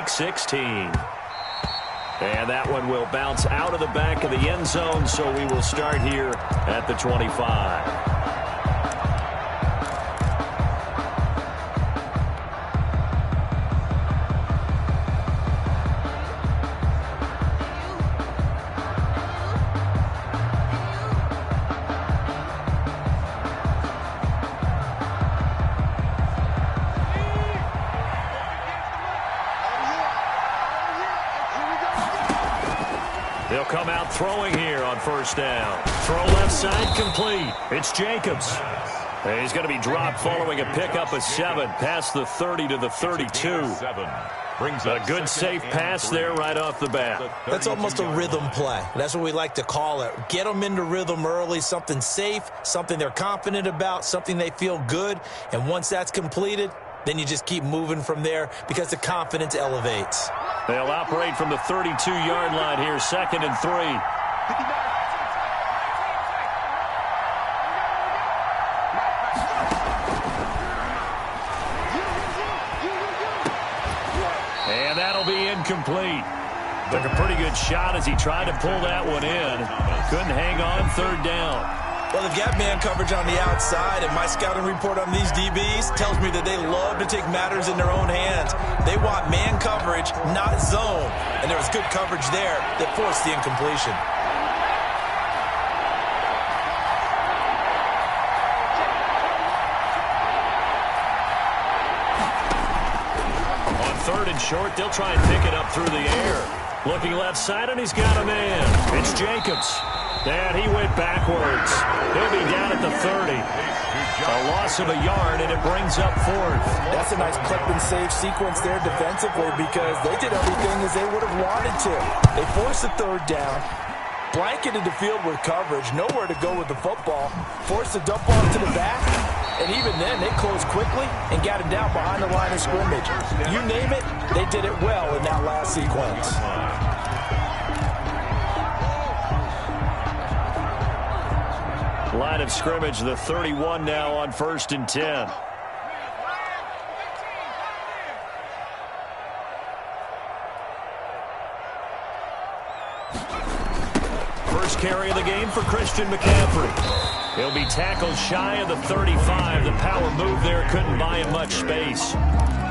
Week 16. And that one will bounce out of the back of the end zone, so we will start here at the 25. They'll come out throwing here on first down. Throw left side complete. It's Jacobs. And he's going to be dropped following a pickup of 7 past the 30 to the 32. A good safe pass there right off the bat. That's almost a rhythm play. That's what we like to call it. Get them into rhythm early, something safe, something they're confident about, something they feel good. And once that's completed, then you just keep moving from there because the confidence elevates. They'll operate from the 32-yard line here, 2nd and 3. And that'll be incomplete. Took a pretty good shot as he tried to pull that one in. Couldn't hang on, 3rd down. Well, they've got man coverage on the outside, and my scouting report on these DBs tells me that they love to take matters in their own hands. They want man coverage, not zone. And there was good coverage there that forced the incompletion. On 3rd and short, they'll try and pick it up through the air. Looking left side, and he's got a man. It's Jacobs. And he went backwards. He'll be down at the 30. A loss of a yard, and it brings up 4th. That's a nice clip and save sequence there defensively because they did everything as they would have wanted to. They forced the 3rd down, blanketed the field with coverage, nowhere to go with the football, forced the dump off to the back, and even then they closed quickly and got it down behind the line of scrimmage. You name it, they did it well in that last sequence. Line of scrimmage, the 31 now on 1st and 10. First carry of the game for Christian McCaffrey. He'll be tackled shy of the 35. The power move there couldn't buy him much space.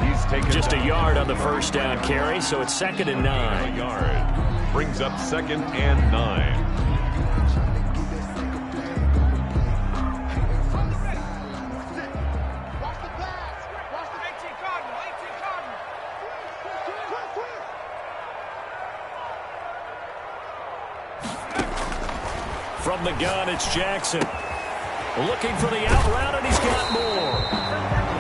He's taken just a yard on the first down carry, so it's 2nd and 9. Brings up 2nd and 9. From the gun, it's Jackson. Looking for the out route, and he's got more.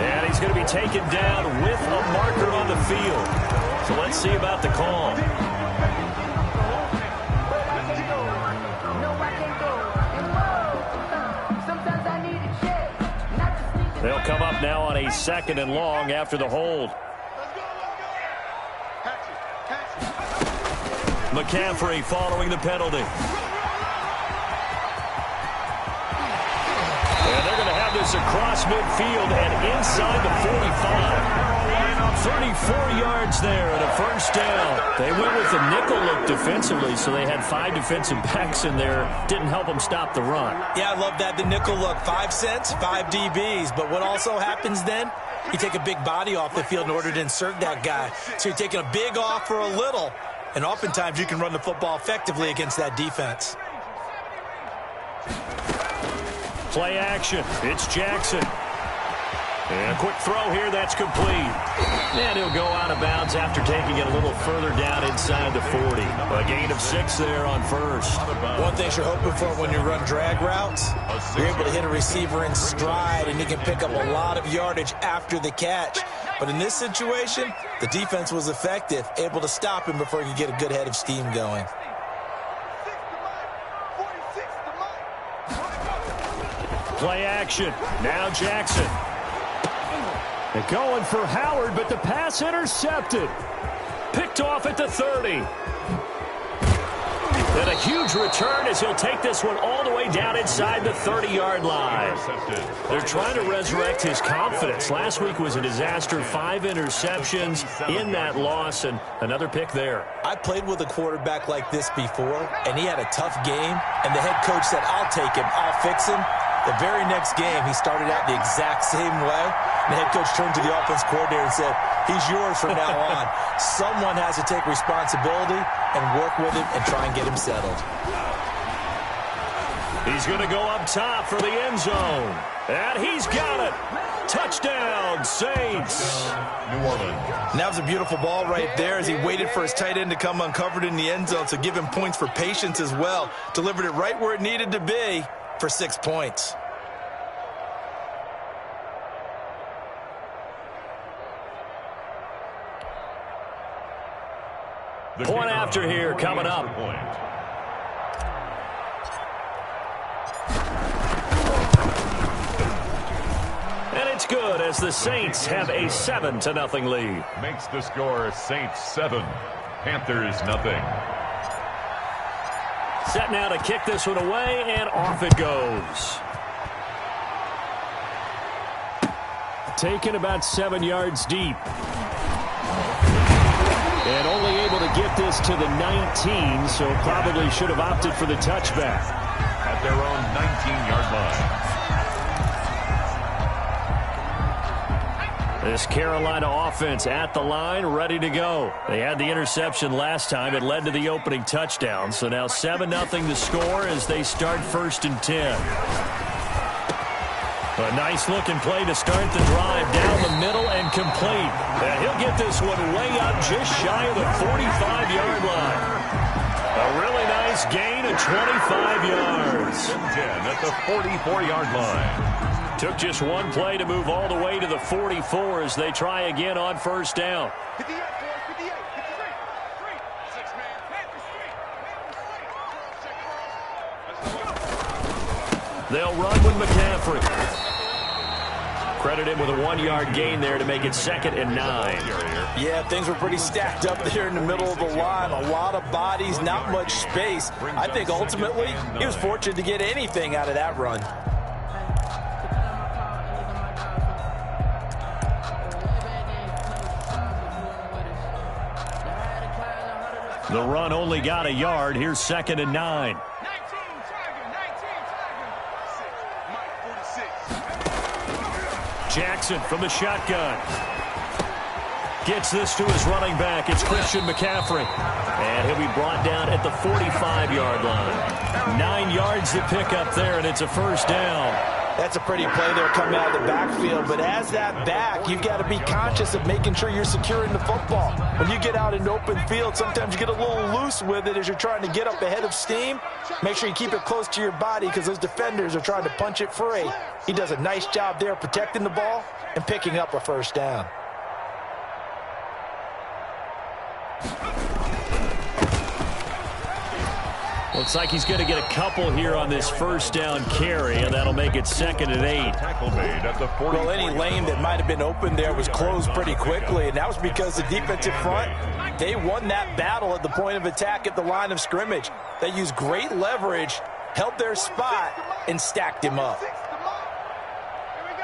And he's going to be taken down with a marker on the field. So let's see about the call. They'll come up now on a 2nd and long after the hold. McCaffrey following the penalty. This across midfield and inside the 45. 34 yards there and a first down. They went with the nickel look defensively, so they had 5 defensive backs in there. Didn't help them stop the run. Yeah, I love that, the nickel look. 5 cents, 5 DBs. But what also happens then, you take a big body off the field in order to insert that guy. So you're taking a big off for a little, and oftentimes you can run the football effectively against that defense. Play action. It's Jackson. And a quick throw here. That's complete. And he'll go out of bounds after taking it a little further down inside the 40. A gain of 6 there on first. One thing you're hoping for when you run drag routes, you're able to hit a receiver in stride, and you can pick up a lot of yardage after the catch. But in this situation, the defense was effective, able to stop him before he could get a good head of steam going. Play action. Now Jackson. They're going for Howard, but the pass intercepted. Picked off at the 30. And a huge return as he'll take this one all the way down inside the 30-yard line. They're trying to resurrect his confidence. Last week was a disaster. 5 interceptions in that loss, and another pick there. I played with a quarterback like this before, and he had a tough game, and the head coach said, I'll take him, I'll fix him. The very next game, he started out the exact same way. The head coach turned to the offense coordinator and said, he's yours from now on. Someone has to take responsibility and work with him and try and get him settled. He's going to go up top for the end zone. And he's got it. Touchdown, Saints. New Orleans. And that was a beautiful ball right there as he waited for his tight end to come uncovered in the end zone, so give him points for patience as well. Delivered it right where it needed to be for 6 points. Point after here coming up. And it's good as the Saints have a 7-0 lead. Makes the score Saints 7, Panthers nothing. Set now to kick this one away, and off it goes. Taken about 7 yards deep. And only able to get this to the 19, so probably should have opted for the touchback. At their own 19-yard line. This Carolina offense at the line, ready to go. They had the interception last time. It led to the opening touchdown. So now 7-0 to score as they start 1st and 10. A nice-looking play to start the drive down the middle and complete. And he'll get this one way up just shy of the 45-yard line. A really nice gain of 25 yards. 10 at the 44-yard line. Took just one play to move all the way to the 44 as they try again on 1st down. 58, 58, 53, 6-man, Panthers 3. They'll run with McCaffrey. Credit him with a 1-yard gain there to make it 2nd and 9. Yeah, things were pretty stacked up there in the middle of the line. A lot of bodies, not much space. I think ultimately he was fortunate to get anything out of that run. The run only got a yard. Here's 2nd and 9. Jackson from the shotgun. Gets this to his running back. It's Christian McCaffrey. And he'll be brought down at the 45-yard line. 9 yards to pick up there, and it's a 1st down. That's a pretty play there coming out of the backfield. But as that back, you've got to be conscious of making sure you're securing the football. When you get out in open field, sometimes you get a little loose with it as you're trying to get up ahead of steam. Make sure you keep it close to your body because those defenders are trying to punch it free. He does a nice job there protecting the ball and picking up a 1st down. Looks like he's going to get a couple here on this 1st down carry, and that'll make it 2nd and 8. Tackle made at the 40. Well, any lane that might have been open there was closed pretty quickly, and that was because the defensive front, they won that battle at the point of attack at the line of scrimmage. They used great leverage, held their spot, and stacked him up. Here we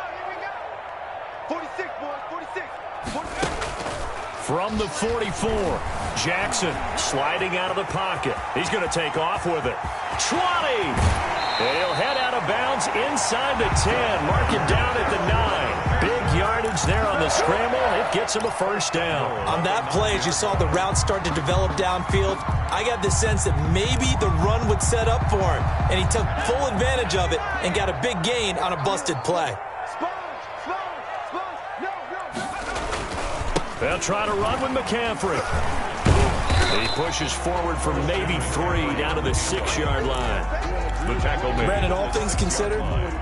go. 46, boys, 46. 46. From the 44, Jackson sliding out of the pocket. He's going to take off with it. 20! And he'll head out of bounds inside the 10. Mark him down at the 9. Big yardage there on the scramble. It gets him a 1st down. On that play, as you saw the route start to develop downfield, I got the sense that maybe the run would set up for him. And he took full advantage of it and got a big gain on a busted play. They'll try to run with McCaffrey. He pushes forward for maybe 3 down to the 6-yard line. The tackle made. Brandon, all things considered,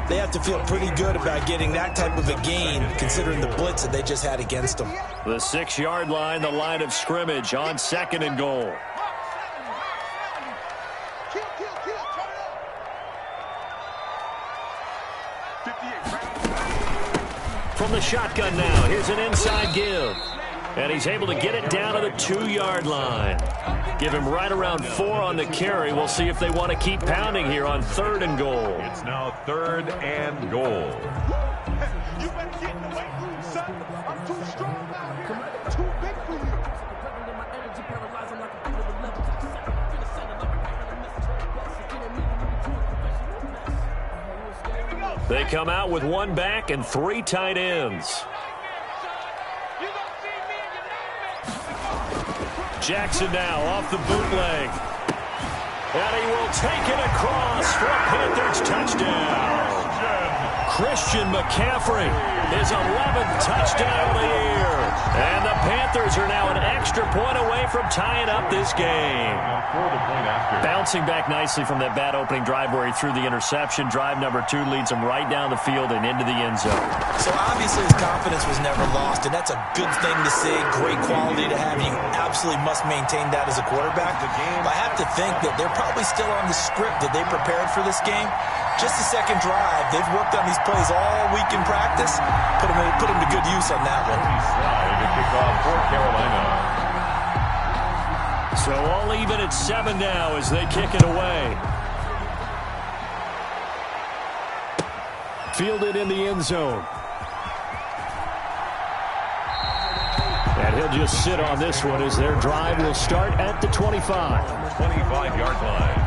they have to feel pretty good about getting that type of a gain considering the blitz that they just had against them. The 6-yard line, the line of scrimmage on 2nd and goal. From the shotgun now, here's an inside give. And he's able to get it down to the 2-yard line. Give him right around 4 on the carry. We'll see if they want to keep pounding here on 3rd and goal. It's now 3rd and goal. You better get in the weight room, son. I'm too strong out here. Too big for you. They come out with 1 back and 3 tight ends. Jackson now off the bootleg. And he will take it across for a Panthers touchdown. Christian McCaffrey, his 11th touchdown of the year. And the Panthers are now an extra point away from tying up this game. Bouncing back nicely from that bad opening drive where he threw the interception. Drive number 2 leads him right down the field and into the end zone. So obviously his confidence was never lost, and that's a good thing to see. Great quality to have. You absolutely must maintain that as a quarterback. But I have to think that they're probably still on the script that they prepared for this game. Just the second drive. They've worked on these plays all week in practice. Put them to good use on that one. Slide to kick off for Carolina. So all even at 7 now as they kick it away. Fielded in the end zone. And he'll just sit on this one as their drive will start at the 25. 25-yard line.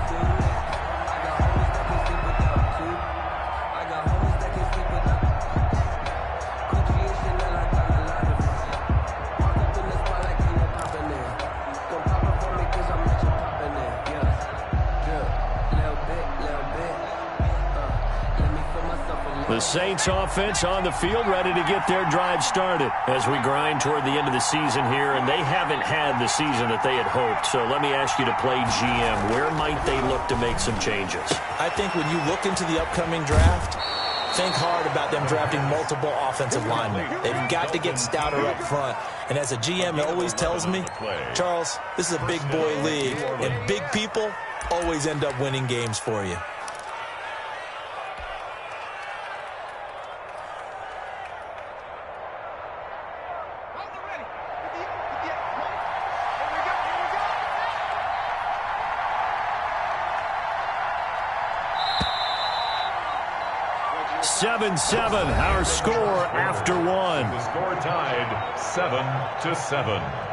The Saints offense on the field ready to get their drive started as we grind toward the end of the season here, and they haven't had the season that they had hoped. So let me ask you to play GM. Where might they look to make some changes? I think when you look into the upcoming draft, think hard about them drafting multiple offensive linemen. They've got to get stouter up front. And as a GM, it always tells me, Charles, this is a big boy league, and big people always end up winning games for you. Seven, 7-7, our score after 1. The score tied 7-7.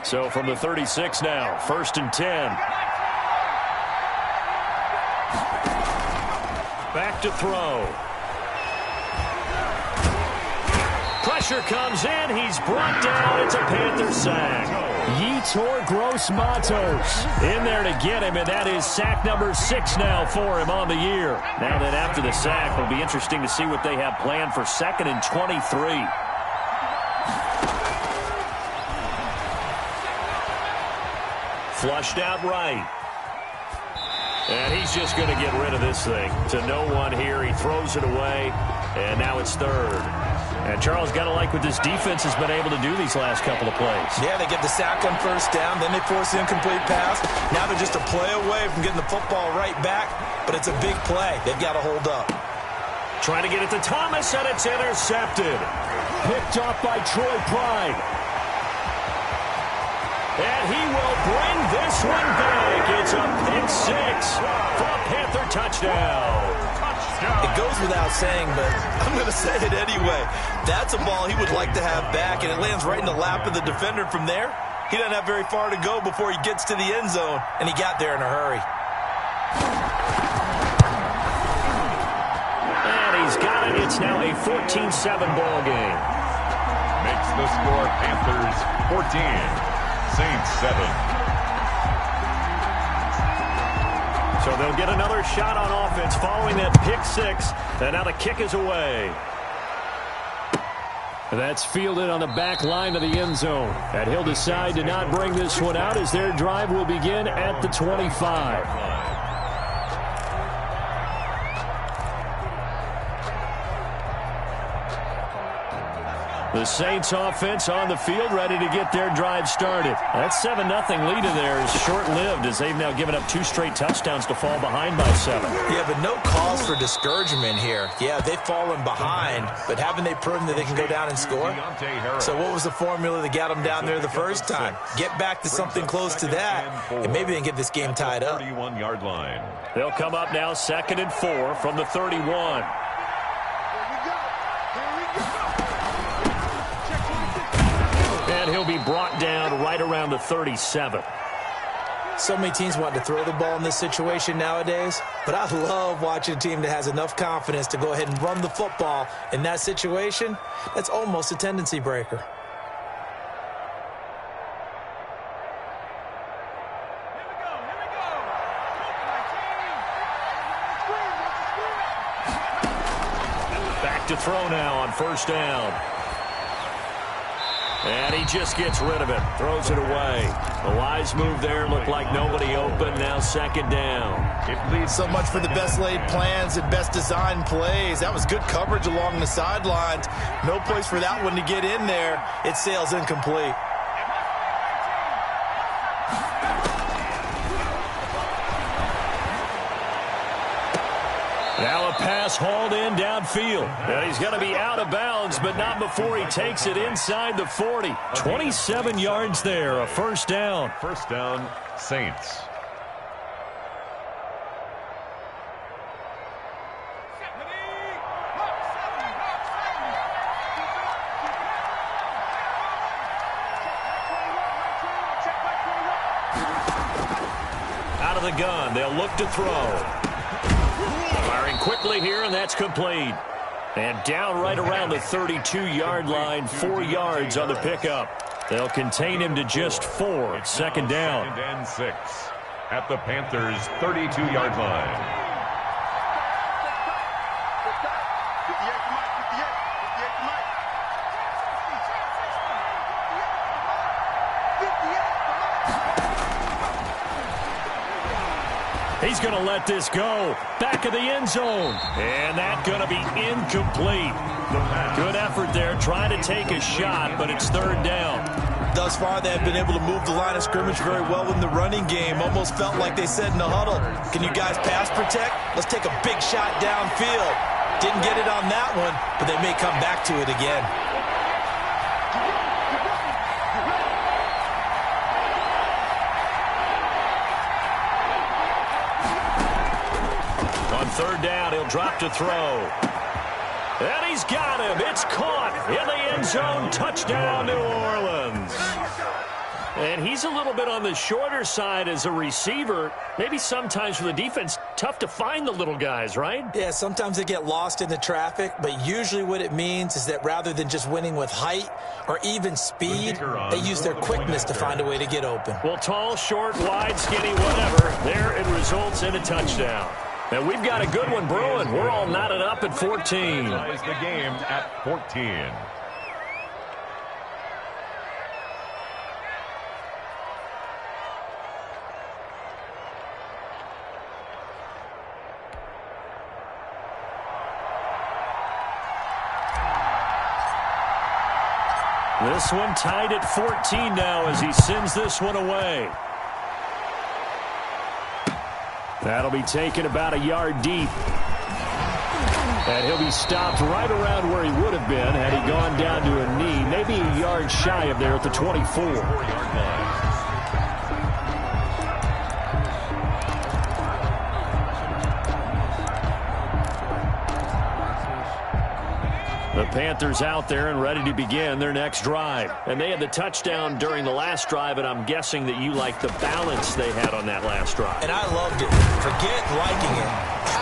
So from the 36 now, 1st and 10. Back to throw. Pressure comes in. He's brought down. It's a Panther sack. Yetur Gross-Matos in there to get him, and that is sack number 6 now for him on the year. Now then, after the sack, it'll be interesting to see what they have planned for 2nd and 23. Flushed out right. And he's just going to get rid of this thing. To no one here. He throws it away. And now it's 3rd. And Charles, got to like what this defense has been able to do these last couple of plays. Yeah, they get the sack on 1st down. Then they force the incomplete pass. Now they're just a play away from getting the football right back. But it's a big play. They've got to hold up. Trying to get it to Thomas, and it's intercepted. Picked off by Troy Pride. And he will bring this one back. It's a pick 6 for a Panther touchdown. It goes without saying, but I'm going to say it anyway. That's a ball he would like to have back, and it lands right in the lap of the defender from there. He doesn't have very far to go before he gets to the end zone, and he got there in a hurry. And he's got it. It's now a 14-7 ball game. Makes the score Panthers 14. Saints 7. So they'll get another shot on offense following that pick 6. And now the kick is away. That's fielded on the back line of the end zone. And he'll decide to not bring this one out as their drive will begin at the 25. The Saints offense on the field ready to get their drive started. That 7-0 lead of theirs is short-lived as they've now given up 2 straight touchdowns to fall behind by 7. Yeah, but no cause for discouragement here. Yeah, they've fallen behind, but haven't they proven that they can go down and score? So what was the formula that got them down there the first time? Get back to something close to that, and maybe they can get this game tied up. 31-yard line. They'll come up now 2nd and 4 from the 31. And he'll be brought down right around the 37. So many teams want to throw the ball in this situation nowadays, but I love watching a team that has enough confidence to go ahead and run the football in that situation. That's almost a tendency breaker. Back to throw now on 1st down. And he just gets rid of it. Throws it away. A wise move there. Looked like nobody open. Now 2nd down. It leads so much for the best laid plans and best designed plays. That was good coverage along the sidelines. No place for that one to get in there. It sails incomplete. Now a pass hauled in downfield. And he's going to be out of bounds, but not before he takes it inside the 40. 27 yards there, a 1st down. 1st down, Saints. Out of the gun, they'll look to throw. Firing quickly here, and that's complete. And down right around the 32-yard line, 4 yards on the pickup. They'll contain him to just 4. 2nd down. 2nd and 6 at the Panthers' 32-yard line. He's going to let this go. Back of the end zone. And that's going to be incomplete. Good effort there, trying to take a shot, but it's 3rd down. Thus far, they have been able to move the line of scrimmage very well in the running game. Almost felt like they said in the huddle, can you guys pass protect? Let's take a big shot downfield. Didn't get it on that one, but they may come back to it again. On 3rd down, he'll drop to throw. And he's got him. It's caught in the end zone. Touchdown, New Orleans. And he's a little bit on the shorter side as a receiver. Maybe sometimes for the defense, tough to find the little guys, right? Yeah, sometimes they get lost in the traffic, but usually what it means is that rather than just winning with height or even speed, they use their quickness to find a way to get open. Well, tall, short, wide, skinny, whatever, there it results in a touchdown. And we've got a good one brewing. We're all knotted up at 14. Ties the game at 14. This one tied at 14 now as he sends this one away. That'll be taken about a yard deep. And he'll be stopped right around where he would have been had he gone down to a knee, maybe a yard shy of there at the 24. The Panthers out there and ready to begin their next drive. And they had the touchdown during the last drive, and I'm guessing that you like the balance they had on that last drive. And I loved it. Forget liking it.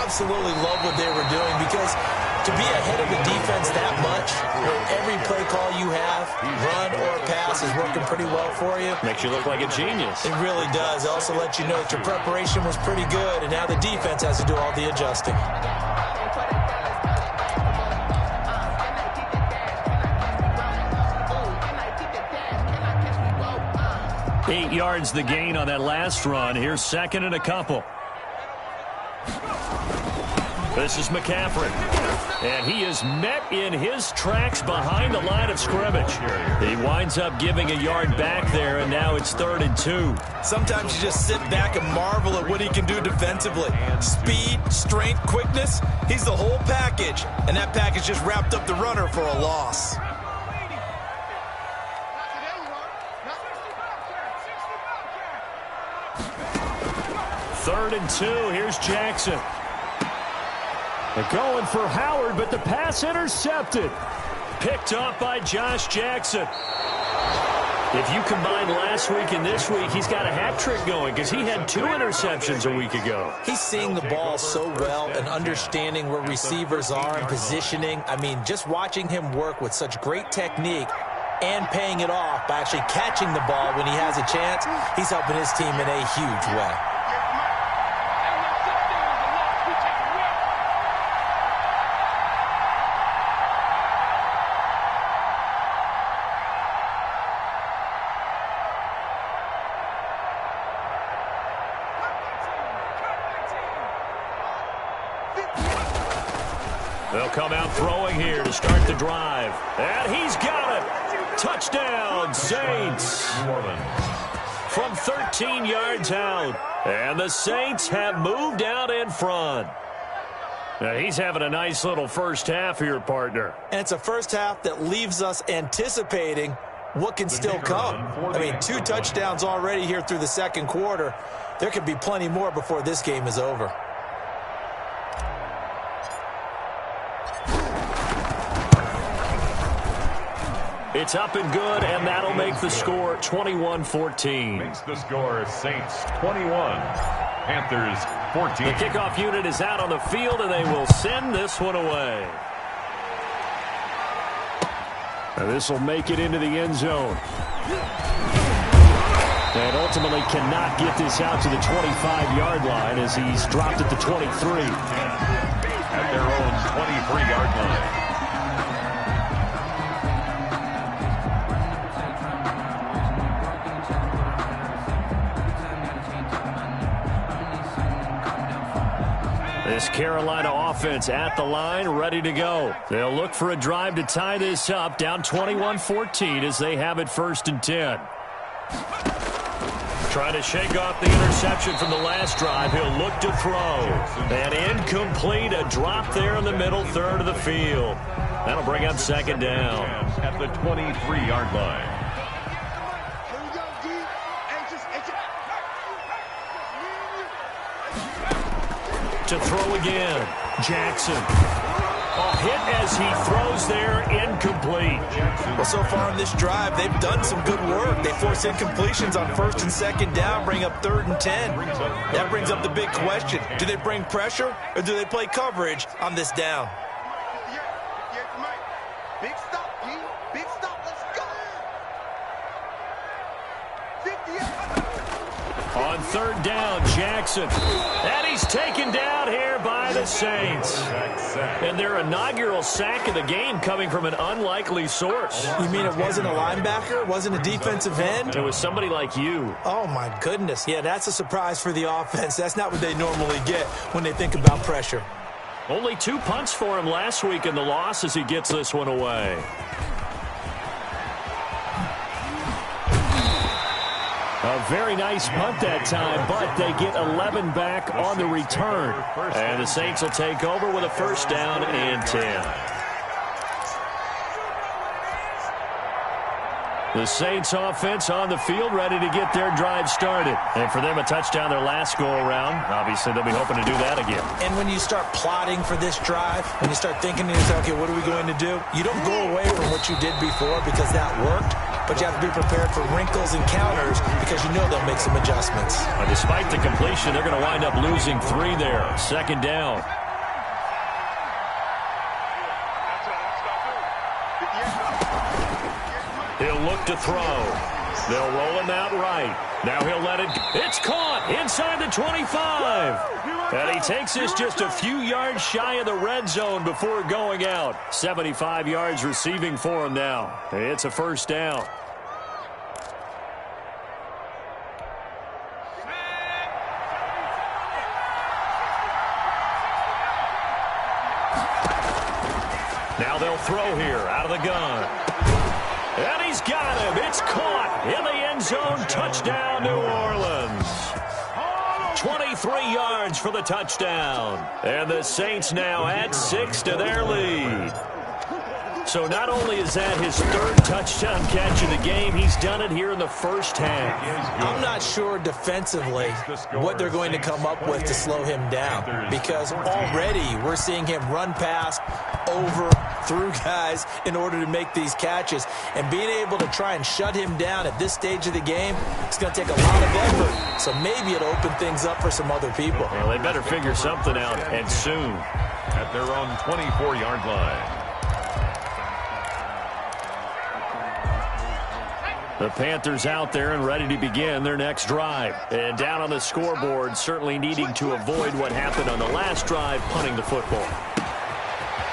Absolutely love what they were doing, because to be ahead of the defense that much, where every play call you have, run or pass, is working pretty well for you. Makes you look like a genius. It really does. It also lets you know that your preparation was pretty good, and now the defense has to do all the adjusting. 8 yards the gain on that last run. Here's second and a couple. This is McCaffrey. And he is met in his tracks behind the line of scrimmage. He winds up giving a yard back there, and now it's 3rd and 2. Sometimes you just sit back and marvel at what he can do defensively. Speed, strength, quickness, he's the whole package. And that package just wrapped up the runner for a loss. Third and 2. Here's Jackson. They're going for Howard, but the pass intercepted. Picked off by Josh Jackson. If you combine last week and this week, he's got a hat trick going because he had 2 interceptions a week ago. He's seeing the ball so well and understanding where receivers are and positioning. I mean, just watching him work with such great technique and paying it off by actually catching the ball when he has a chance, he's helping his team in a huge way. They'll come out throwing here to start the drive. And he's got it. Touchdown, Saints. From 13 yards out. And the Saints have moved out in front. Now, he's having a nice little first half here, partner. And it's a first half that leaves us anticipating what can still come. I mean, 2 touchdowns already here through the second quarter. There could be plenty more before this game is over. It's up and good, and that'll make the score 21-14. Makes the score Saints 21, Panthers 14. The kickoff unit is out on the field, and they will send this one away. And this will make it into the end zone. And ultimately cannot get this out to the 25-yard line as he's dropped at the 23. At their own 23-yard line. This Carolina offense at the line, ready to go. They'll look for a drive to tie this up, down 21-14 as they have it 1st and 10. Trying to shake off the interception from the last drive. He'll look to throw. And incomplete, a drop there in the middle third of the field. That'll bring up 2nd down. At the 23-yard line. To throw again. Jackson. A hit as he throws there, incomplete. Well, so far in this drive, they've done some good work. They force incompletions on 1st and 2nd down, bring up 3rd and 10. That brings up the big question. Do they bring pressure or do they play coverage on this down? Big stop, G. Big stop. Let's go. 50. On 3rd down, Jackson. And he's taken down here by the Saints. And their inaugural sack of the game coming from an unlikely source. You mean it wasn't a linebacker? It wasn't a defensive end? It was somebody like you. Oh, my goodness. Yeah, that's a surprise for the offense. That's not what they normally get when they think about pressure. Only 2 punts for him last week in the loss as he gets this one away. A very nice punt that time, but they get 11 back on the return. And the Saints will take over with a 1st down and 10. The Saints offense on the field ready to get their drive started. And for them, a touchdown their last go-around. Obviously, they'll be hoping to do that again. And when you start plotting for this drive, when you start thinking to yourself, okay, what are we going to do? You don't go away from what you did before because that worked. But you have to be prepared for wrinkles and counters because you know they'll make some adjustments. Despite the completion, they're going to wind up losing 3 there. 2nd down. He'll look to throw. They'll roll him out right. Now he'll let it. It's caught inside the 25. And he takes this just a few yards shy of the red zone before going out. 75 yards receiving for him now. It's a 1st down. Now they'll throw here out of the gun. And he's got him. It's caught in the end zone. Touchdown, New Orleans. 23 yards for the touchdown. And the Saints now add 6 to their lead. So not only is that his third touchdown catch of the game, he's done it here in the first half. I'm not sure defensively what they're going to come up with to slow him down, because already we're seeing him run past, over, through guys in order to make these catches. And being able to try and shut him down at this stage of the game, it's going to take a lot of effort. So maybe it'll open things up for some other people. Well, they better figure something out, and soon. At their own 24-yard line. The Panthers out there and ready to begin their next drive. And down on the scoreboard, certainly needing to avoid what happened on the last drive, punting the football.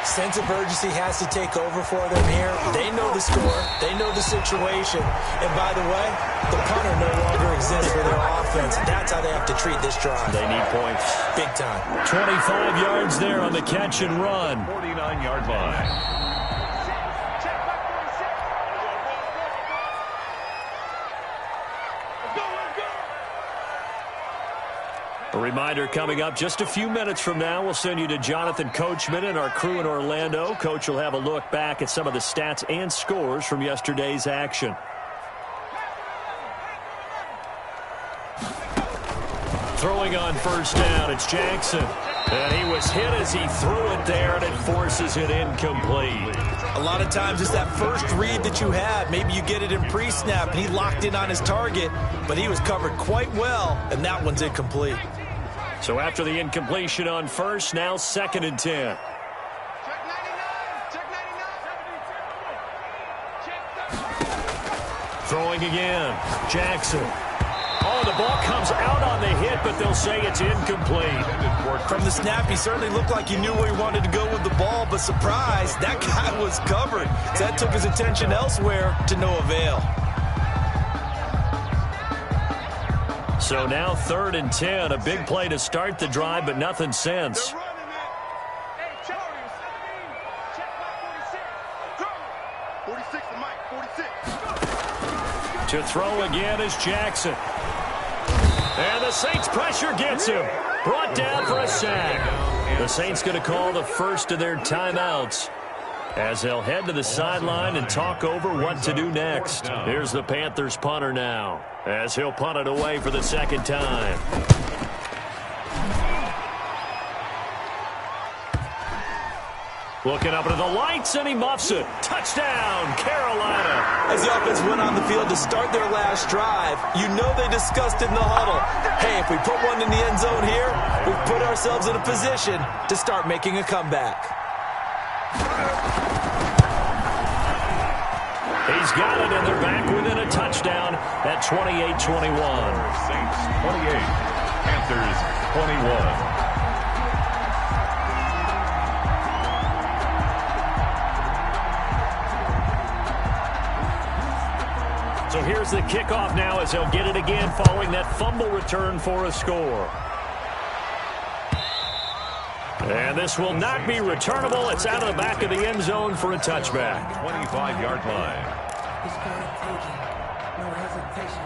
Sense of urgency has to take over for them here. They know the score. They know the situation. And by the way, the punter no longer exists for their offense. That's how they have to treat this drive. They need points. Big time. 25 yards there on the catch and run. 49-yard line. A reminder coming up just a few minutes from now, we'll send you to Jonathan Coachman and our crew in Orlando. Coach will have a look back at some of the stats and scores from yesterday's action. Throwing on first down, it's Jackson. And he was hit as he threw it there, and it forces it incomplete. A lot of times it's that first read that you have. Maybe you get it in pre-snap, and he locked in on his target, but he was covered quite well, and that one's incomplete. So after the incompletion on first, now 2nd and 10. Throwing again, Jackson. Oh, the ball comes out on the hit, but they'll say it's incomplete. From the snap, he certainly looked like he knew where he wanted to go with the ball, but surprise, that guy was covered. So that took his attention elsewhere to no avail. So now 3rd and 10, a big play to start the drive, but nothing since. To throw again is Jackson. And the Saints pressure gets him. Brought down for a sack. The Saints going to call the first of their timeouts as they'll head to the sideline and talk over what to do next. Here's the Panthers punter now as he'll punt it away for the second time. Looking up into the lights, and he muffs it. Touchdown, Carolina. As the offense went on the field to start their last drive, you know they discussed in the huddle, hey, if we put one in the end zone here, we've put ourselves in a position to start making a comeback. He's got it, and they're back within a touchdown at 28-21. Saints 28, Panthers 21. So here's the kickoff now as they'll get it again following that fumble return for a score. And this will not be returnable. It's out of the back of the end zone for a touchback. 25-yard line. No hesitation.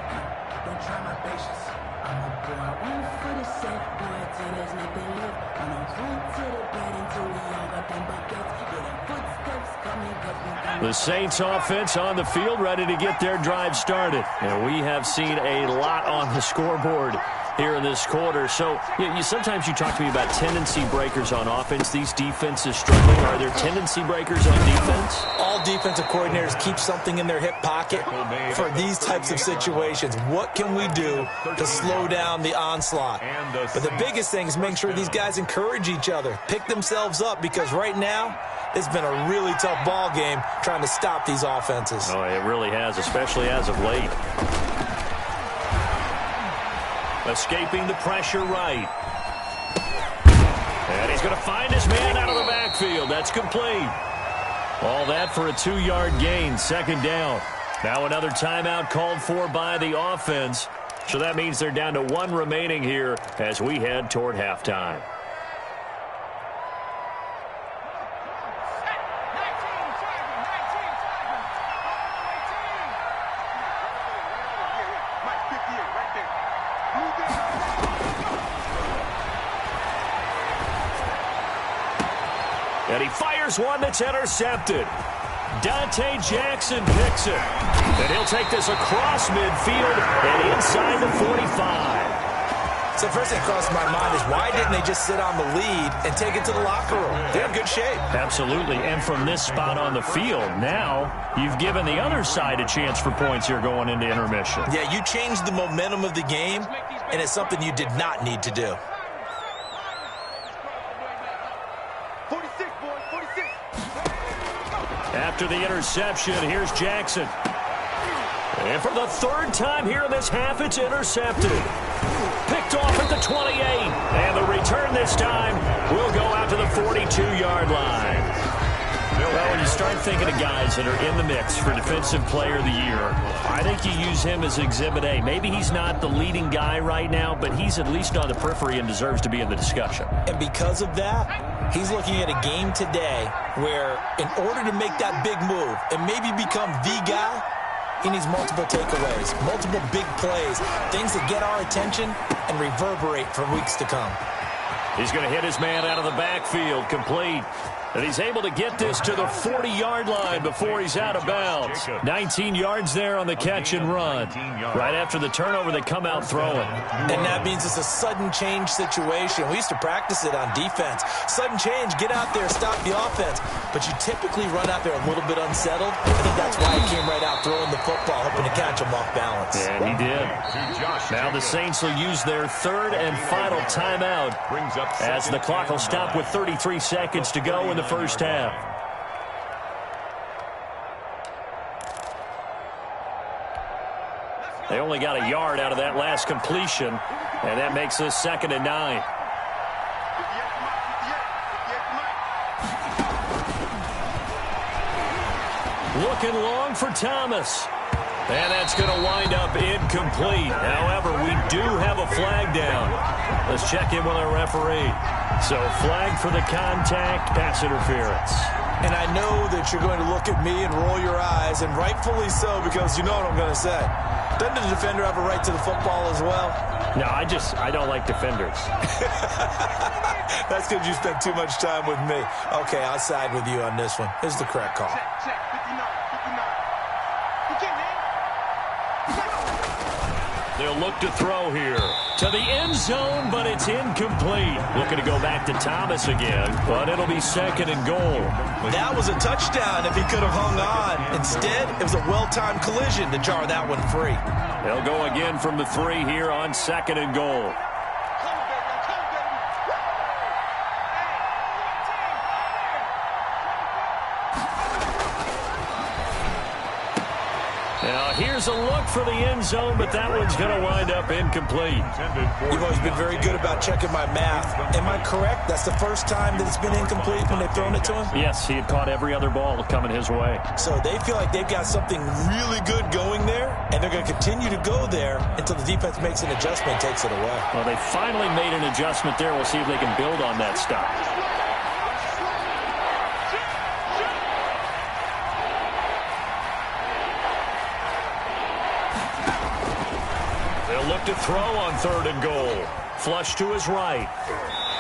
Don't try my patience. I'm a boy. One for the set. Boy, tennis, nothing live. On a run to the bed until we all got them buckets. Yeah, the footsteps coming up. The Saints offense on the field ready to get their drive started. And we have seen a lot on the scoreboard here in this quarter. So sometimes you talk to me about tendency breakers on offense. These defenses struggling. Are there tendency breakers on defense? All defensive coordinators keep something in their hip pocket for these types of situations. What can we do to slow down the onslaught? But the biggest thing is make sure these guys encourage each other, pick themselves up, because right now it's been a really tough ball game trying to stop these offenses. Oh, it really has, especially as of late. Escaping the pressure right. And he's going to find his man out of the backfield. That's complete. All that for a 2-yard gain, 2nd down. Now another timeout called for by the offense. So that means they're down to 1 remaining here as we head toward halftime. And he fires one that's intercepted. Dante Jackson picks it. And he'll take this across midfield and inside the 45. So the first thing that crosses my mind is why didn't they just sit on the lead and take it to the locker room? They're in good shape. Absolutely. And from this spot on the field, now you've given the other side a chance for points here going into intermission. Yeah, you changed the momentum of the game, and it's something you did not need to do. 46, boys, 46. After the interception, here's Jackson. And for the third time here in this half, it's intercepted. Picked off at the 28. And the return this time will go out to the 42-yard line. Well, when you start thinking of guys that are in the mix for Defensive Player of the Year, I think you use him as Exhibit A. Maybe he's not the leading guy right now, but he's at least on the periphery and deserves to be in the discussion. And because of that, he's looking at a game today where in order to make that big move and maybe become the guy, he needs multiple takeaways, multiple big plays, things that get our attention and reverberate for weeks to come. He's going to hit his man out of the backfield, complete. And he's able to get this to the 40-yard line before he's out of bounds. 19 yards there on the catch and run. Right after the turnover, they come out throwing. And that means it's a sudden change situation. We used to practice it on defense. Sudden change, get out there, stop the offense. But you typically run out there a little bit unsettled. I think that's why he came right out throwing the football, hoping to catch him off balance. And he did. Now the Saints will use their third and final timeout as the clock will stop with 33 seconds to go in the first half. They only got a yard out of that last completion, and that makes this 2nd and 9. Looking long for Thomas. And that's going to wind up incomplete. However, we do have a flag down. Let's check in with our referee. So, flag for the contact, pass interference. And I know that you're going to look at me and roll your eyes, and rightfully so, because you know what I'm going to say. Doesn't the defender have a right to the football as well? No, I don't like defenders. That's because you spent too much time with me. Okay, I'll side with you on this one. Here's the correct call. Check, 59, 59. You get me? They'll look to throw here to the end zone, but it's incomplete. Looking to go back to Thomas again, but it'll be 2nd and goal. That was a touchdown if he could have hung on. Instead, it was a well-timed collision to jar that one free. They'll go again from the 3 here on 2nd and goal. Now, here's a look for the end zone, but that one's going to wind up incomplete. You've always been very good about checking my math. Am I correct? That's the first time that it's been incomplete when they've thrown it to him? Yes, he had caught every other ball coming his way. So they feel like they've got something really good going there, and they're going to continue to go there until the defense makes an adjustment and takes it away. Well, they finally made an adjustment there. We'll see if they can build on that stop. Look to throw on 3rd and goal. Flush to his right.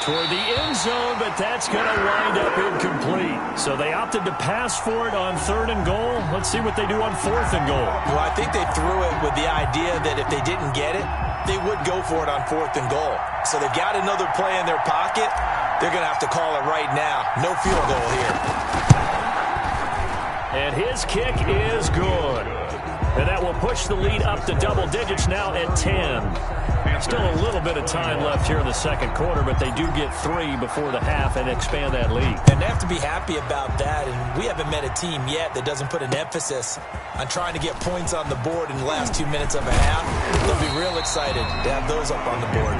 Toward the end zone, but that's going to wind up incomplete. So they opted to pass for it on 3rd and goal. Let's see what they do on 4th and goal. Well, I think they threw it with the idea that if they didn't get it, they would go for it on 4th and goal. So they've got another play in their pocket. They're going to have to call it right now. No field goal here. And his kick is good. And that will push the lead up to double digits now at 10. Still a little bit of time left here in the 2nd quarter, but they do get 3 before the half and expand that lead. And they have to be happy about that. And we haven't met a team yet that doesn't put an emphasis on trying to get points on the board in the last 2 minutes of a half. They'll be real excited to have those up on the board.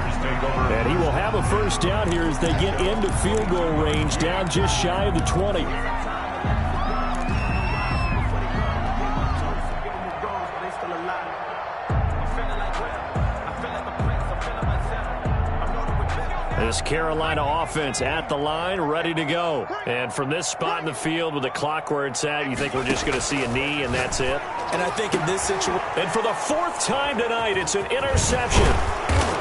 And he will have a first down here as they get into field goal range, down just shy of the 20. This Carolina offense at the line, ready to go. And from this spot in the field with the clock where it's at, you think we're just going to see a knee and that's it? And I think in this situation... And for the 4th time tonight, it's an interception.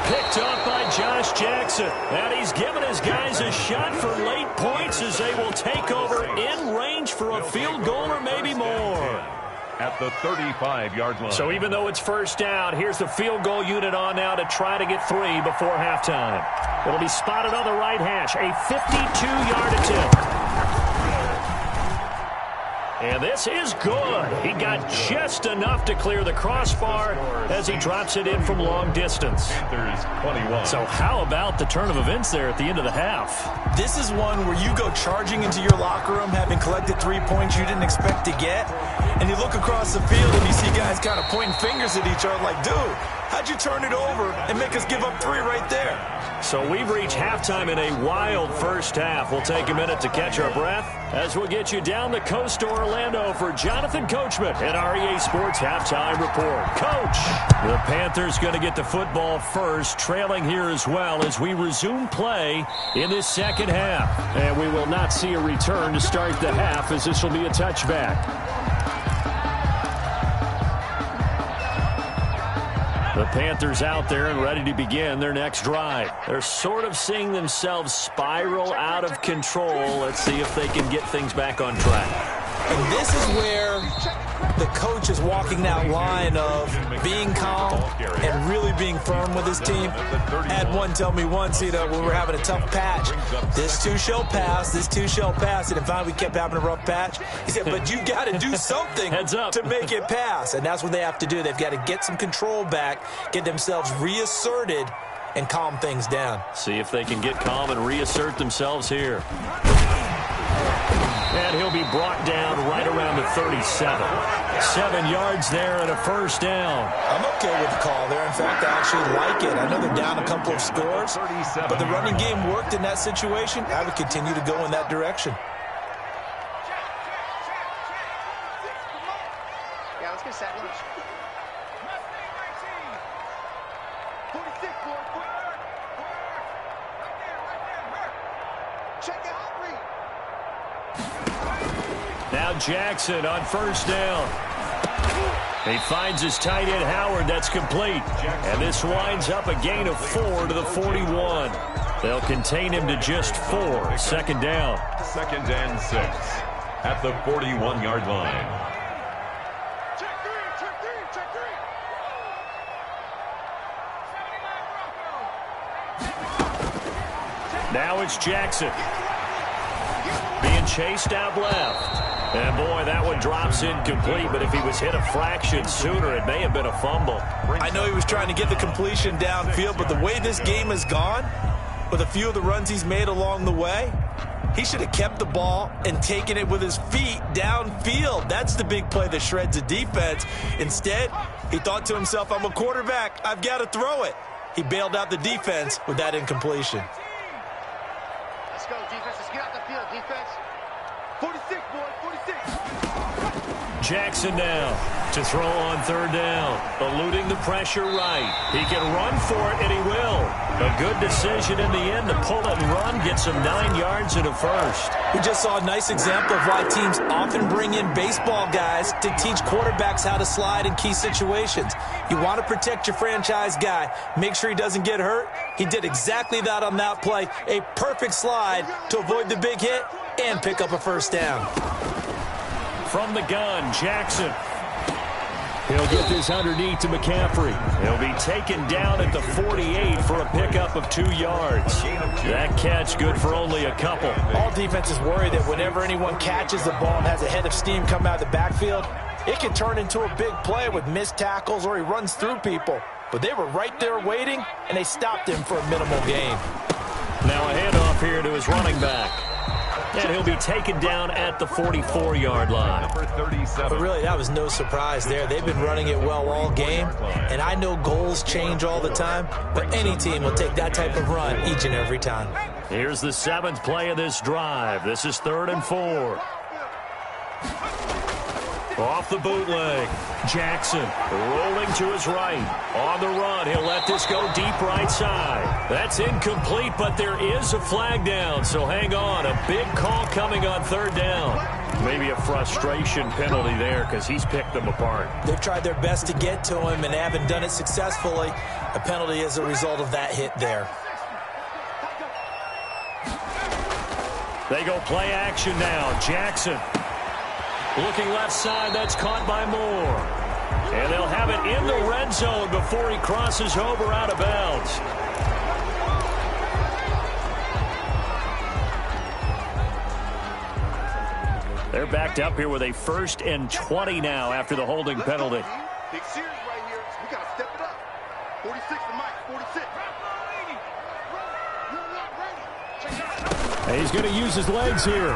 picked off by Josh Jackson. And he's given his guys a shot for late points as they will take over in range for a field goal or maybe more. At the 35-yard line. So even though it's first down, here's the field goal unit on now to try to get 3 before halftime. It'll be spotted on the right hash. A 52-yard attempt. And this is good. He got just enough to clear the crossbar as he drops it in from long distance. Panthers 21. So how about the turn of events there at the end of the half? This is one where you go charging into your locker room having collected 3 points you didn't expect to get, and you look across the field and you see guys kind of pointing fingers at each other like, dude, how'd you turn it over and make us give up 3 right there? So we've reached halftime in a wild first half. We'll take a minute to catch our breath as we'll get you down the coast to Orlando for Jonathan Coachman at our EA Sports Halftime Report. Coach, the Panthers going to get the football first, trailing here as well as we resume play in this second half. And we will not see a return to start the half as this will be a touchback. The Panthers out there and ready to begin their next drive. They're sort of seeing themselves spiral out of control. Let's see if they can get things back on track. And this is where the coach is walking that line of being calm and really being firm with his team. I had one tell me once, when we were having a tough patch, this too shall pass, this too shall pass. And finally we kept having a rough patch. He said, but you got to do something to make it pass. And that's what they have to do. They've got to get some control back, get themselves reasserted, and calm things down. See if they can get calm and reassert themselves here. And he'll be brought down right around the 37. 7 yards there and a first down. I'm okay with the call there. In fact, I actually like it. I know they're down a couple of scores, but the running game worked in that situation. I would continue to go in that direction. Yeah, let's get set lunch. 46, boy. Check it out, Reed. Now Jackson on first down. He finds his tight end Howard. That's complete. And this winds up a gain of 4 to the 41. They'll contain him to just 4. Second down. 2nd and 6 at the 41-yard line. Check three. Now it's Jackson. Being chased out left. And, boy, that one drops incomplete, but if he was hit a fraction sooner, it may have been a fumble. I know he was trying to get the completion downfield, but the way this game has gone, with a few of the runs he's made along the way, he should have kept the ball and taken it with his feet downfield. That's the big play that shreds a defense. Instead, he thought to himself, I'm a quarterback. I've got to throw it. He bailed out the defense with that incompletion. Let's go, defense. Let's get out the field, defense. 46, boy, 46. Jackson now to throw on third down. Eluding the pressure right. He can run for it, and he will. A good decision in the end to pull it and run, get some 9 yards and a first. We just saw a nice example of why teams often bring in baseball guys to teach quarterbacks how to slide in key situations. You want to protect your franchise guy. Make sure he doesn't get hurt. He did exactly that on that play. A perfect slide to avoid the big hit and pick up a first down. From the gun, Jackson. He'll get this underneath to McCaffrey. He'll be taken down at the 48 for a pickup of 2 yards. That catch good for only a couple. All defenses worry that whenever anyone catches the ball and has a head of steam come out of the backfield, it can turn into a big play with missed tackles or he runs through people. But they were right there waiting, and they stopped him for a minimal gain. Now a handoff here to his running back. And he'll be taken down at the 44-yard line. But really, that was no surprise there. They've been running it well all game, and I know goals change all the time, but any team will take that type of run each and every time. Here's the 7th play of this drive. This is 3rd and 4. Off the bootleg. Jackson rolling to his right. On the run, he'll let this go deep right side. That's incomplete, but there is a flag down, so hang on. A big call coming on 3rd down. Maybe a frustration penalty there because he's picked them apart. They've tried their best to get to him and haven't done it successfully. A penalty as a result of that hit there. They go play action now. Jackson looking left side. That's caught by Moore. And they'll have it in the red zone before he crosses over out of bounds. They're backed up here with a 1st and 20 now after the holding penalty. Big series right here. We got to step it up. 46 to Mike. 46. And he's going to use his legs here.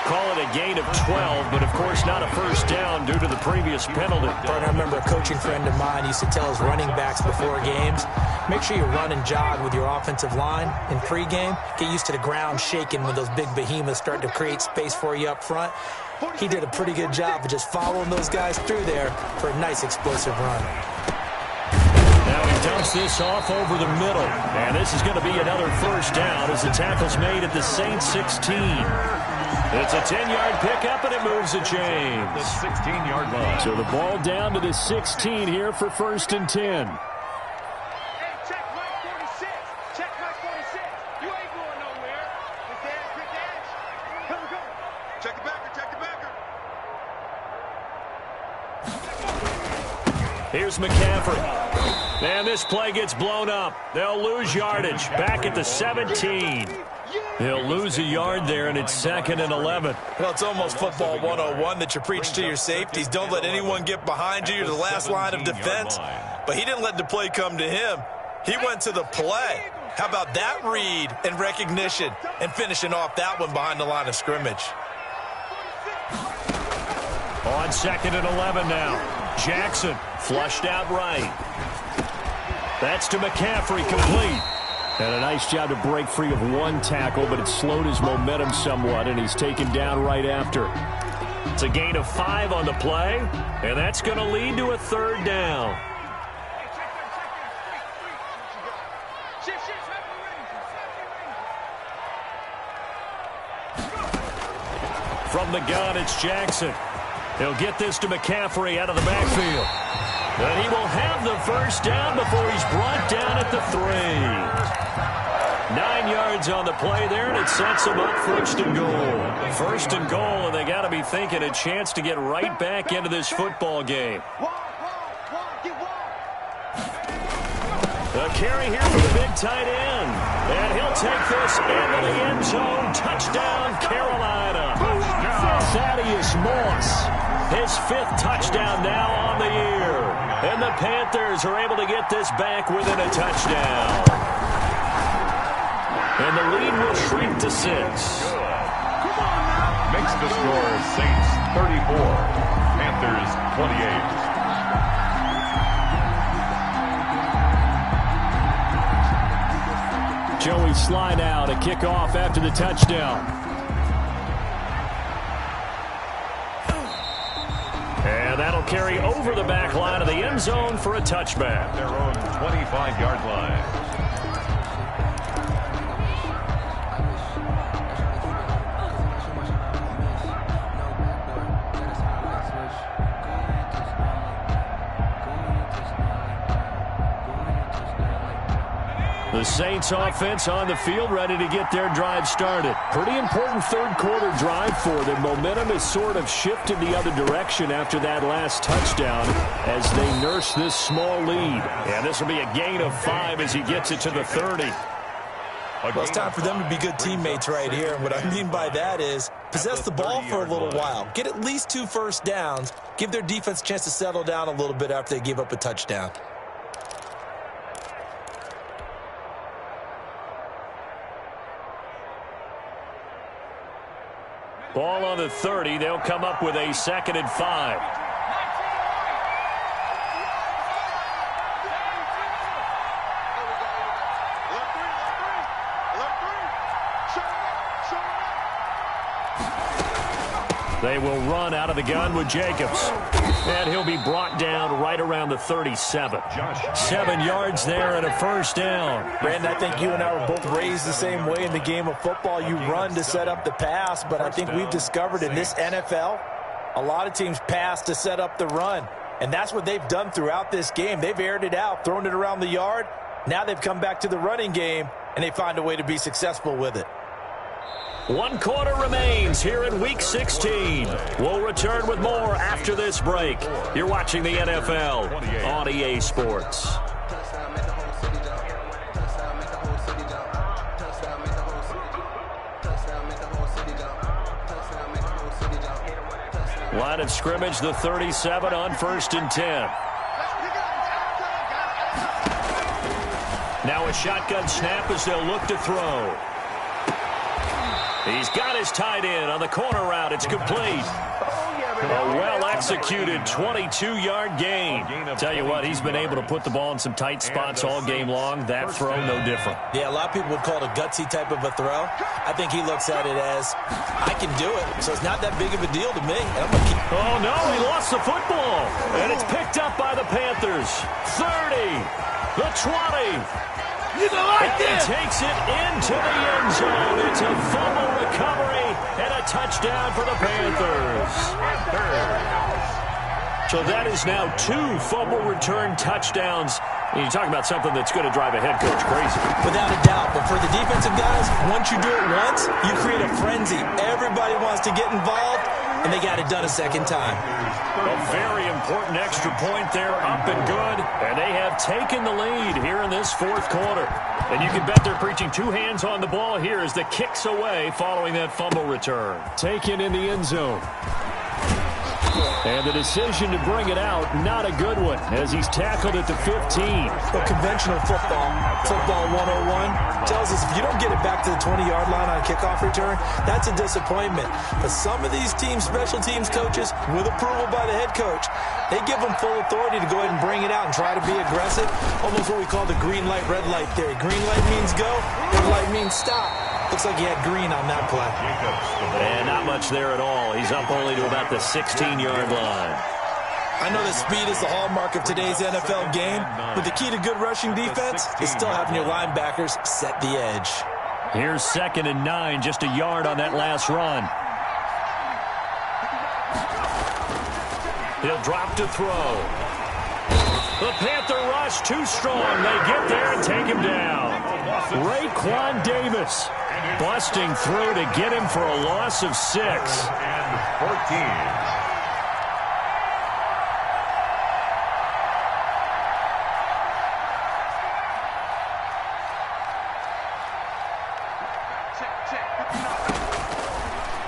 Call it a gain of 12, but of course not a first down due to the previous penalty. I remember a coaching friend of mine used to tell his running backs before games, make sure you run and jog with your offensive line in pregame. Get used to the ground shaking when those big behemoths start to create space for you up front. He did a pretty good job of just following those guys through there for a nice explosive run. Now he dumps this off over the middle. And this is going to be another first down as the tackle's made at the Saints 16. It's a 10-yard pickup, and it moves the chains. The 16-yard line. So the ball down to the 16 here for 1st and 10. Hey, check Mike 46. Check Mike 46. You ain't going nowhere. Quick edge. Here we go. Check the backer. Check the backer. Here's McCaffrey. And this play gets blown up. They'll lose yardage. Back at the 17. They'll lose a yard there, and it's 2nd and 11. Well, it's almost football 101 that you preach to your safeties. Don't let anyone get behind you. You're the last line of defense. But he didn't let the play come to him. He went to the play. How about that read and recognition and finishing off that one behind the line of scrimmage? On 2nd and 11 now. Jackson flushed out right. That's to McCaffrey, complete. And a nice job to break free of one tackle, but it slowed his momentum somewhat, and he's taken down right after. It's a gain of 5 on the play, and that's going to lead to a 3rd down. From the gun, it's Jackson. He'll get this to McCaffrey out of the backfield. And he will have the first down before he's brought down at the 3. 9 yards on the play there, and it sets them up 1st and goal. 1st and goal, and they got to be thinking a chance to get right back into this football game. A carry here for the big tight end. And he'll take this into the end zone. Touchdown, Carolina. Thaddeus Moss. His 5th touchdown now on the year. And the Panthers are able to get this back within a touchdown. And the lead will shrink to 6. Makes the score Saints 34, Panthers 28. Joey Slye now to kick off after the touchdown. And that'll carry over the back line of the end zone for a touchback. Their own 25-yard line. The Saints offense on the field, ready to get their drive started. Pretty important 3rd quarter drive for them. Momentum has sort of shifted the other direction after that last touchdown as they nurse this small lead. And this will be a gain of 5 as he gets it to the 30. Well, it's time for them to be good teammates right here. And what I mean by that is possess the ball for a little while. Get at least 2 first downs. Give their defense a chance to settle down a little bit after they give up a touchdown. Ball on the 30. They'll come up with a 2nd and 5. They will run out of the gun with Jacobs. And he'll be brought down right around the 37. 7 yards there and a first down. Brandon, I think you and I were both raised the same way in the game of football. You run to set up the pass, but I think we've discovered in this NFL, a lot of teams pass to set up the run. And that's what they've done throughout this game. They've aired it out, thrown it around the yard. Now they've come back to the running game, and they find a way to be successful with it. 1 quarter remains here in Week 16. We'll return with more after this break. You're watching the NFL on EA Sports. Line of scrimmage, the 37 on 1st and 10. Now a shotgun snap as they'll look to throw. He's got his tight end on the corner route. It's complete. A well-executed 22-yard gain. Tell you what, he's been able to put the ball in some tight spots all game long. That throw, no different. Yeah, a lot of people would call it a gutsy type of a throw. I think he looks at it as, I can do it, so it's not that big of a deal to me. Oh, no, he lost the football. And it's picked up by the Panthers. 30, the 20. You know I did. He takes it into the end zone. It's a fumble recovery and a touchdown for the Panthers. So that is now 2 fumble return touchdowns. And you talk about something that's going to drive a head coach crazy. Without a doubt. But for the defensive guys, once you do it once, you create a frenzy. Everybody wants to get involved, and they got it done a second time. A very important extra point there, up and good. And they have taken the lead here in this 4th quarter. And you can bet they're preaching 2 hands on the ball here as the kick's away following that fumble return. Taken in the end zone. And the decision to bring it out, not a good one, as he's tackled at the 15. Well, conventional football 101, tells us if you don't get it back to the 20-yard line on a kickoff return, that's a disappointment. But some of these teams, special teams coaches, with approval by the head coach, they give them full authority to go ahead and bring it out and try to be aggressive. Almost what we call the green light, red light theory. Green light means go, red light means stop. Looks like he had green on that play. And not much there at all. He's up only to about the 16-yard line. I know that speed is the hallmark of today's NFL game, but the key to good rushing defense is still having your linebackers set the edge. Here's 2nd and 9, just a yard on that last run. He'll drop to throw. The Panther rush too strong. They get there and take him down. Raekwon Davis busting through to get him for a loss of 6. And 14.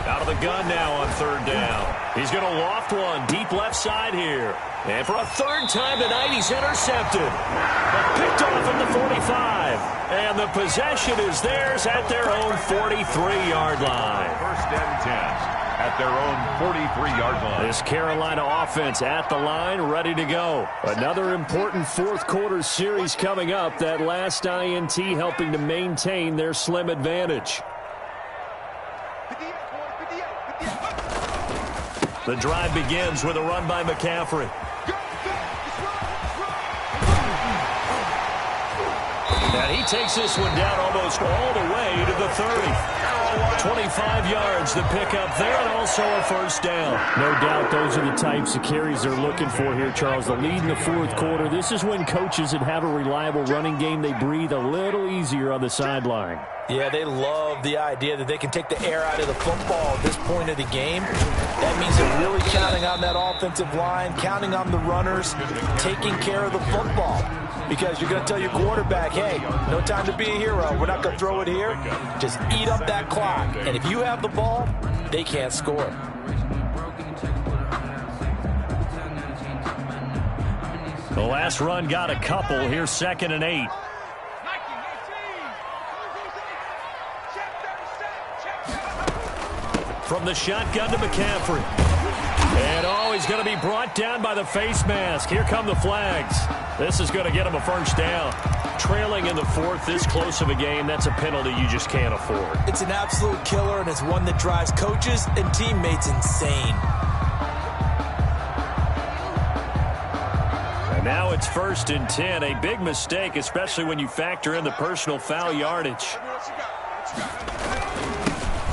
Out of the gun now on 3rd down. He's going to loft one deep left side here. And for a 3rd time tonight, he's intercepted. Picked off at the 45. And the possession is theirs at their own 43-yard line. 1st and 10 at their own 43-yard line. This Carolina offense at the line, ready to go. Another important 4th quarter series coming up. That last INT helping to maintain their slim advantage. The drive begins with a run by McCaffrey. And he takes this one down almost all the way to the 30. 25 yards the pickup there, and also a 1st down. No doubt those are the types of carries they're looking for here, Charles. The lead in the 4th quarter. This is when coaches that have a reliable running game, they breathe a little easier on the sideline. Yeah, they love the idea that they can take the air out of the football at this point of the game. That means they're really counting on that offensive line, counting on the runners, taking care of the football. Because you're going to tell your quarterback, hey, no time to be a hero. We're not going to throw it here. Just eat up that clock. And if you have the ball, they can't score. The last run got a couple. Here's 2nd and 8. From the shotgun to McCaffrey. And, oh, he's going to be brought down by the face mask. Here come the flags. This is going to get him a first down. Trailing in the fourth, this close of a game, that's a penalty you just can't afford. It's an absolute killer, and it's one that drives coaches and teammates insane. And now it's 1st and 10. A big mistake, especially when you factor in the personal foul yardage.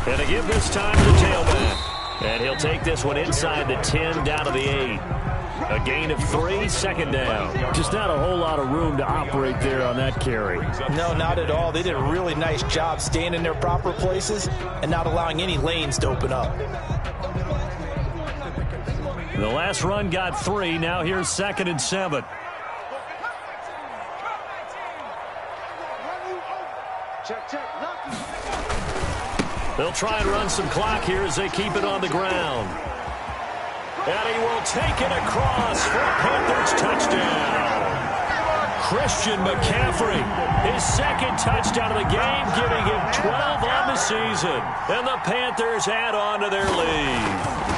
And to give this time to the tailback. And he'll take this one inside the 10 down to the 8. A gain of 3, second down. Just not a whole lot of room to operate there on that carry. No, not at all. They did a really nice job staying in their proper places and not allowing any lanes to open up. The last run got 3. Now here's 2nd and 7. They'll try and run some clock here as they keep it on the ground. And he will take it across for a Panthers touchdown. Christian McCaffrey, his 2nd touchdown of the game, giving him 12 on the season. And the Panthers add on to their lead.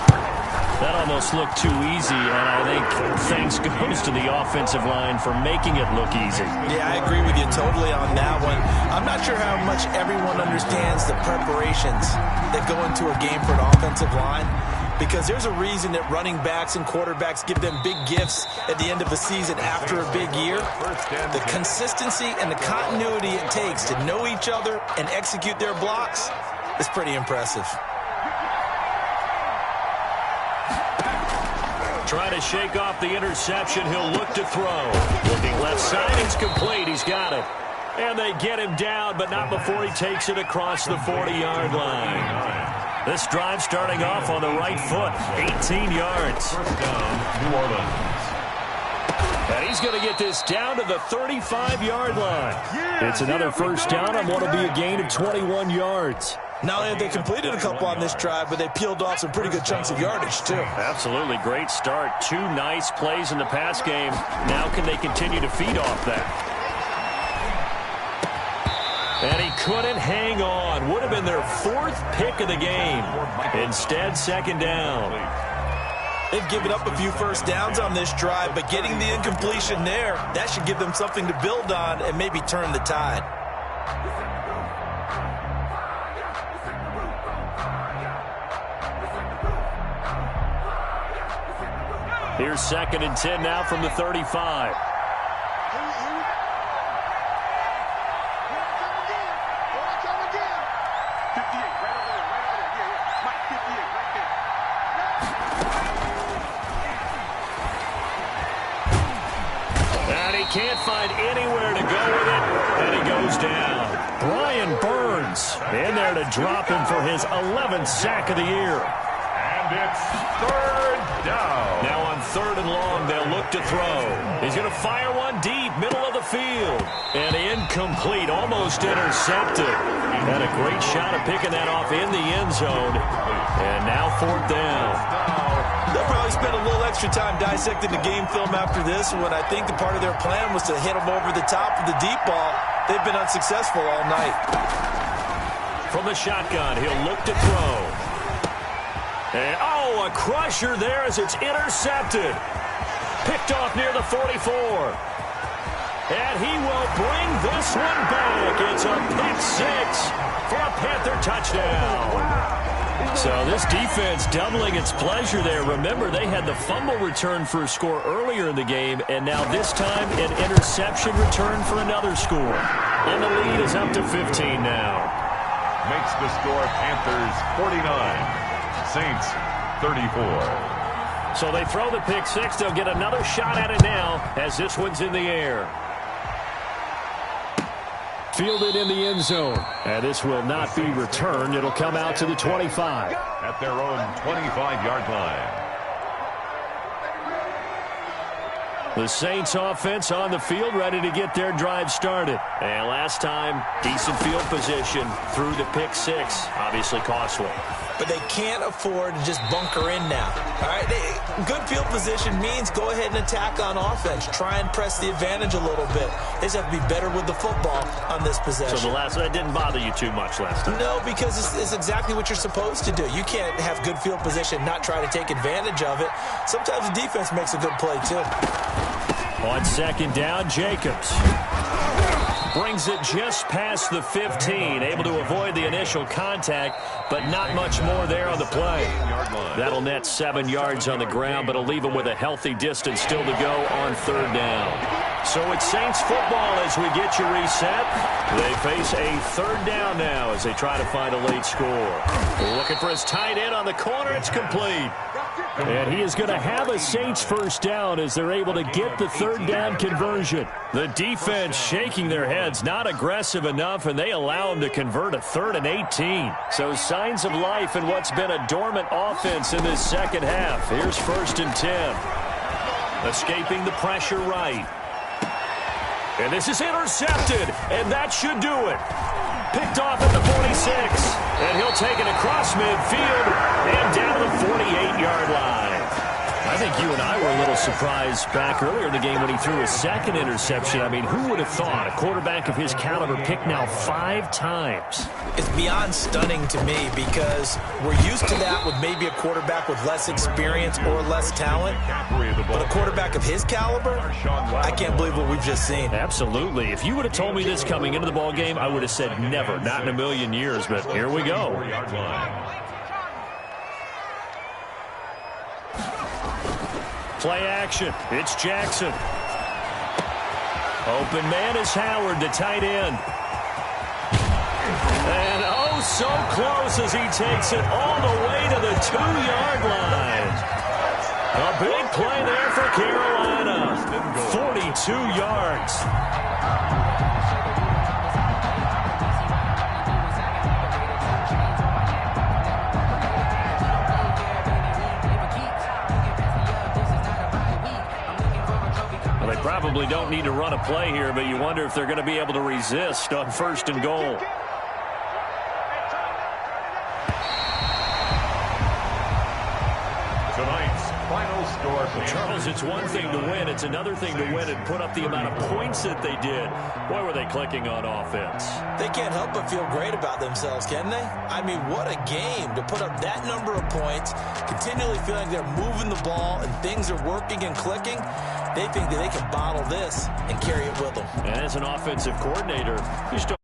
That almost looked too easy, and I think thanks goes to the offensive line for making it look easy. Yeah, I agree with you totally on that one. I'm not sure how much everyone understands the preparations that go into a game for an offensive line, because there's a reason that running backs and quarterbacks give them big gifts at the end of a season after a big year. The consistency and the continuity it takes to know each other and execute their blocks is pretty impressive. Trying to shake off the interception. He'll look to throw. Looking left side. It's complete. He's got it. And they get him down, but not before he takes it across the 40-yard line. This drive starting off on the right foot. 18 yards. First down, New Orleans. And he's going to get this down to the 35-yard line. It's another first down on what will be a gain of 21 yards. Not only have they completed a couple on this drive, but they peeled off some pretty good chunks of yardage, too. Absolutely. Great start. 2 nice plays in the pass game. Now can they continue to feed off that? And he couldn't hang on. Would have been their 4th pick of the game. Instead, 2nd down. They've given up a few first downs on this drive, but getting the incompletion there, that should give them something to build on and maybe turn the tide. Here's 2nd and 10 now from the 35. And he can't find anywhere to go with it, and he goes down. Brian Burns in there to drop him for his 11th sack of the year. And it's 3rd down. Now on 3rd and long, they'll look to throw. He's going to fire one deep, middle of the field. And incomplete, almost intercepted. Had a great shot at picking that off in the end zone. And now 4th down. They'll probably spend a little extra time dissecting the game film after this, when I think the part of their plan was to hit them over the top of the deep ball. They've been unsuccessful all night. From the shotgun, he'll look to throw. And, oh, a crusher there as it's intercepted. Picked off near the 44. And he will bring this one back. It's a pick 6 for a Panther touchdown. So this defense doubling its pleasure there. Remember, they had the fumble return for a score earlier in the game, and now this time an interception return for another score. And the lead is up to 15 now. Makes the score Panthers 49. Saints 34. So they throw the pick 6. They'll get another shot at it now as this one's in the air. Fielded in the end zone. And this will not be returned. It'll come out to the 25. At their own 25-yard line. The Saints offense on the field, ready to get their drive started. And last time, decent field position through the pick six. Obviously costly. But they can't afford to just bunker in now. All right, good field position means go ahead and attack on offense. Try and press the advantage a little bit. They just have to be better with the football on this possession. So that didn't bother you too much last time? No, because it's exactly what you're supposed to do. You can't have good field position, not try to take advantage of it. Sometimes the defense makes a good play, too. On second down, Jacobs brings it just past the 15, able to avoid the initial contact, but not much more there on the play. That'll net 7 yards on the ground, but it'll leave him with a healthy distance still to go on third down. So it's Saints football as we get you reset. They face a third down now as they try to find a late score. Looking for his tight end on the corner. It's complete. And he is going to have a Saints first down as they're able to get the third down conversion. The defense shaking their heads, not aggressive enough, and they allow him to convert a 3rd and 18. So signs of life in what's been a dormant offense in this second half. Here's 1st and 10. Escaping the pressure right. And this is intercepted, and that should do it. Picked off at the 46, and he'll take it across midfield and down the 48-yard line. I think you and I were a little surprised back earlier in the game when he threw his second interception. I mean, who would have thought a quarterback of his caliber picked now 5 times? It's beyond stunning to me because we're used to that with maybe a quarterback with less experience or less talent. But a quarterback of his caliber, I can't believe what we've just seen. Absolutely. If you would have told me this coming into the ball game, I would have said never, not in a million years. But here we go. Play action. It's Jackson. Open man is Howard, the tight end. And oh, so close as he takes it all the way to the 2-yard line. A big play there for Carolina. 42 yards. They probably don't need to run a play here, but you wonder if they're going to be able to resist on 1st and goal. Tonight's final score. Charles, it's one thing to win. It's another thing to win and put up the amount of points that they did. Boy, were they clicking on offense. They can't help but feel great about themselves, can they? I mean, what a game to put up that number of points, continually feeling they're moving the ball and things are working and clicking. They think that they can bottle this and carry it with them. And as an offensive coordinator, you just don't